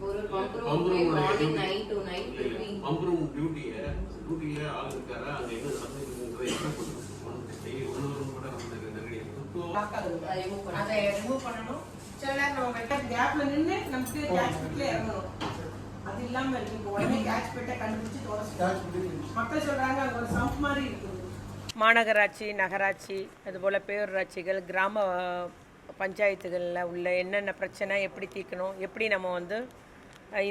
ஒரு pump room morning 9 to 9 pump room டியூட்டில ஆள் இருக்காரா அங்க என்ன நடந்துருக்குங்கிறத என்ன பண்ணுறது டெய்லி ஒன்று கூட நடந்துருக்கு நிறைய அதை ரிமூவ் பண்ணணும். சில நேரம் நம்ம வெட்ட கேப்ல நின்று நமக்கு கேட்ச் பிட்ல இறங்கணும். அது இல்லாம இருக்கு. இப்போ உடனே கேட்ச் பிட்டை கண்டுபிடிச்சு தொடச்சு மக்கள் சொல்றாங்க அங்க ஒரு சம்ப் மாதிரி இருக்குது. மாநகராட்சி, நகராட்சி, அதுபோல் பேரூராட்சிகள், கிராம பஞ்சாயத்துகளில் உள்ள என்னென்ன பிரச்சனை எப்படி தீர்க்கணும், எப்படி நம்ம வந்து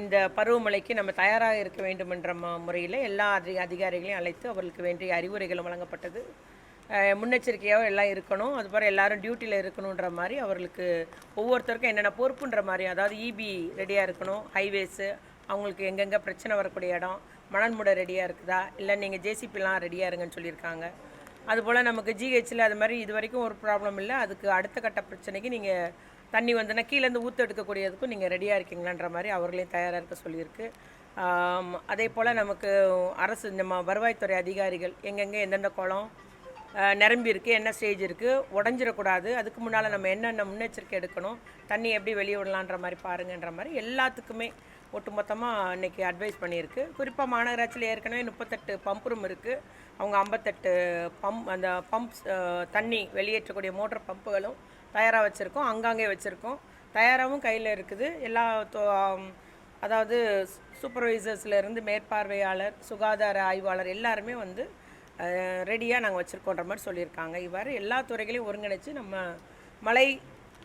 இந்த பருவமழைக்கு நம்ம தயாராக இருக்க வேண்டுமென்ற முறையில் எல்லா அதிகாரிகளையும் அழைத்து அவர்களுக்கு வேண்டிய அறிவுரைகளும் வழங்கப்பட்டது. முன்னெச்சரிக்கையாக எல்லாம் இருக்கணும், அதுபோல் எல்லோரும் டியூட்டியில் இருக்கணுன்ற மாதிரி அவர்களுக்கு ஒவ்வொருத்தருக்கும் என்னென்ன பொறுப்புன்ற மாதிரி, அதாவது இபி ரெடியாக இருக்கணும், ஹைவேஸு அவங்களுக்கு எங்கெங்கே பிரச்சனை வரக்கூடிய இடம், மணல் மூட ரெடியாக இருக்குதா, இல்லை நீங்கள் ஜேசிபிலாம் ரெடியாக இருங்கன்னு சொல்லியிருக்காங்க. அதுபோல் நமக்கு ஜிஹெச்சில் அது மாதிரி இது வரைக்கும் ஒரு ப்ராப்ளம் இல்லை. அதுக்கு அடுத்த கட்ட பிரச்சனைக்கு நீங்கள் தண்ணி வந்துன்னா கீழேருந்து ஊற்று எடுக்கக்கூடியதுக்கும் நீங்கள் ரெடியாக இருக்கீங்களான்ற மாதிரி அவர்களையும் தயாராக இருக்க சொல்லியிருக்கு. அதே போல் நமக்கு அரசு நம்ம வருவாய்த்துறை அதிகாரிகள் எங்கெங்கே எந்தெந்த குளம் நிரம்பி இருக்குது, என்ன ஸ்டேஜ் இருக்குது, உடஞ்சிடக்கூடாது, அதுக்கு முன்னால் நம்ம என்னென்ன முன்னெச்சரிக்கை எடுக்கணும், தண்ணி எப்படி வெளியே விடலான்ற மாதிரி பாருங்கன்ற மாதிரி எல்லாத்துக்குமே ஒட்டுமொத்தமாக இன்றைக்கி அட்வைஸ் பண்ணியிருக்கு. குறிப்பாக மாநகராட்சியில் ஏற்கனவே 38 பம்ப் ரூம் இருக்குது. அவங்க 58 அந்த பம்ப்ஸ் தண்ணி வெளியேற்றக்கூடிய மோட்டர் பம்புகளும் தயாராக வச்சுருக்கோம், அங்கங்கே வச்சுருக்கோம், தயாராகவும் கையில் இருக்குது. எல்லா அதாவது சூப்பர்வைசர்ஸ்லேருந்து மேற்பார்வையாளர், சுகாதார ஆய்வாளர் எல்லாருமே வந்து ரெடியாக நாங்கள் வச்சுருக்கோன்ற மாதிரி சொல்லியிருக்காங்க. இவ்வாறு எல்லா துறைகளையும் ஒருங்கிணைச்சு நம்ம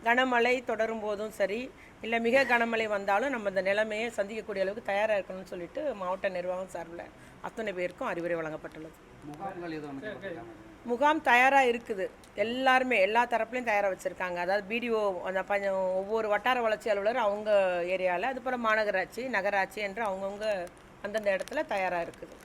கனமழை தொடரும் போதும் சரி, இல்லை மிக கனமழை வந்தாலும் நம்ம இந்த நிலைமையை சந்திக்கக்கூடிய அளவுக்கு தயாராக இருக்கணும்னு சொல்லிட்டு மாவட்ட நிர்வாகம் சார்பில் அத்தனை பேருக்கும் அறிவுரை வழங்கப்பட்டுள்ளது. முகாம் தயாராக இருக்குது, எல்லாருமே எல்லா தரப்புலையும் தயாராக வச்சுருக்காங்க. அதாவது பிடிஓ அந்த ஒவ்வொரு வட்டார வளர்ச்சி அலுவலர் அவங்க ஏரியாவில், அதுபோல் மாநகராட்சி, நகராட்சி என்று அவங்கவுங்க அந்தந்த இடத்துல தயாராக இருக்குது.